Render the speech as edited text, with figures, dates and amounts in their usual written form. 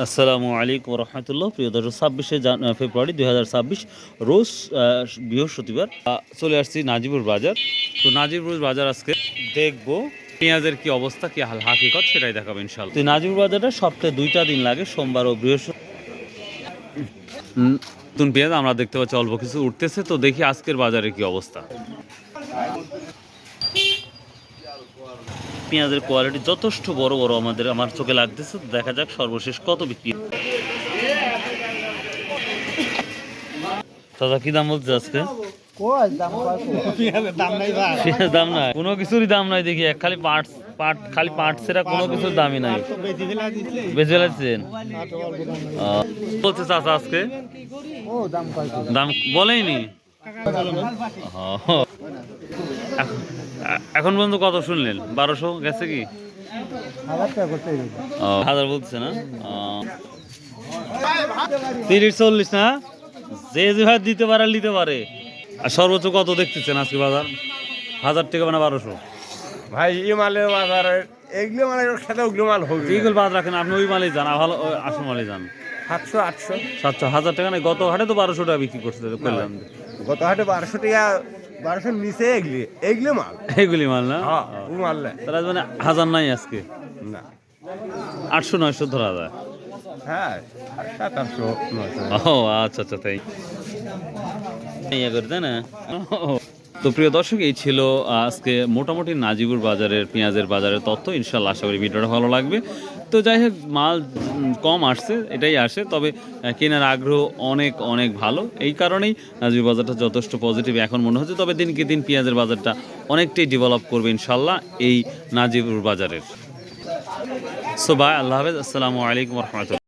আসসালামু আলাইকুম রহমতুল্লাহ। প্রিয় দর্শক, 26শে ফেব্রুয়ারি 2026 রোজ বৃহস্পতিবার চলে আসছি নাজিবুর বাজার। তো নাজিবুর বাজার আজকে দেখবো পেঁয়াজের কি অবস্থা, কি হাল হাকিকত, সেটাই দেখাবো ইনশাল্লাহ। তো নাজিবুর বাজারটা সপ্তাহে 2টা দিন লাগে, সোমবার ও বৃহস্পতি। নতুন পেঁয়াজ আমরা দেখতে পাচ্ছি অল্প কিছু উঠতেছে। তো দেখি আজকের বাজারে কি অবস্থা। পেঁয়াজের কোয়ালিটি যথেষ্ট বড় বড় আমার চোখে লাগতেছে। দেখা যাক সর্বশেষ কত বিক্রি। দাদা কি দাম বলছে আজকে? পেঁয়াজের দাম নাই, কোনো কিছুরই দাম নাই। দেখি খালি পাট সেরা কোনো কিছুর দামই নাই। বেঁচে ফেলাচ্ছেন বলছে চাচা আজকে দাম বলেইনি। এখন পর্যন্ত কত শুনলেন? 1200 গেছে কি? 1000 বলছে না? 30-40 না? যে ভাই দিতে পারে নিতে পারে। আর সর্বোচ্চ কত দেখতেছেন আজকে বাজার? 1000 টাকা মানে 1200? ভাই এই মালের বাজারে এগুলো মালের সাথে ওগুলো মাল হবে। এইগুলো বাদ রাখেন, আপনি ওই মালেই যান, ভালো আসল মালেই যান। 700 800 700 1000 টাকা নাই। গত হাটে তো 1200 টাকা বিক্রি করছে করলাম। গত হাটে 1200 টাকা, 1200 নিচে এগুলো মাল, এইগুলি মাল না? হ্যাঁ ও মাল না। তারা মানে 1000 নাই আজকে, না 800-900 ধরা যায়। হ্যাঁ 700 ও আচ্ছা আচ্ছা, তাই ইয়ে করে তাই না? তো প্রিয় দর্শক, এই ছিল আজকে মোটামুটি নাজিবুর বাজারের পেঁয়াজের বাজারের তথ্য। ইনশাল্লাহ আশা করি ভিডিওটা ভালো লাগবে। তো যাই হোক, মাল কম আসছে, এটাই আসে, তবে কেনার আগ্রহ অনেক অনেক ভালো। এই কারণেই নাজিবুর বাজারটা যথেষ্ট পজিটিভ এখন মনে হচ্ছে। তবে দিনকে দিন পেঁয়াজের বাজারটা অনেকটাই ডেভেলপ করবে ইনশাল্লাহ এই নাজিবুর বাজারের। সো বাই, আল্লাহ হাফেজ, আসসালামু আলাইকুম রহমতুল্লাহ।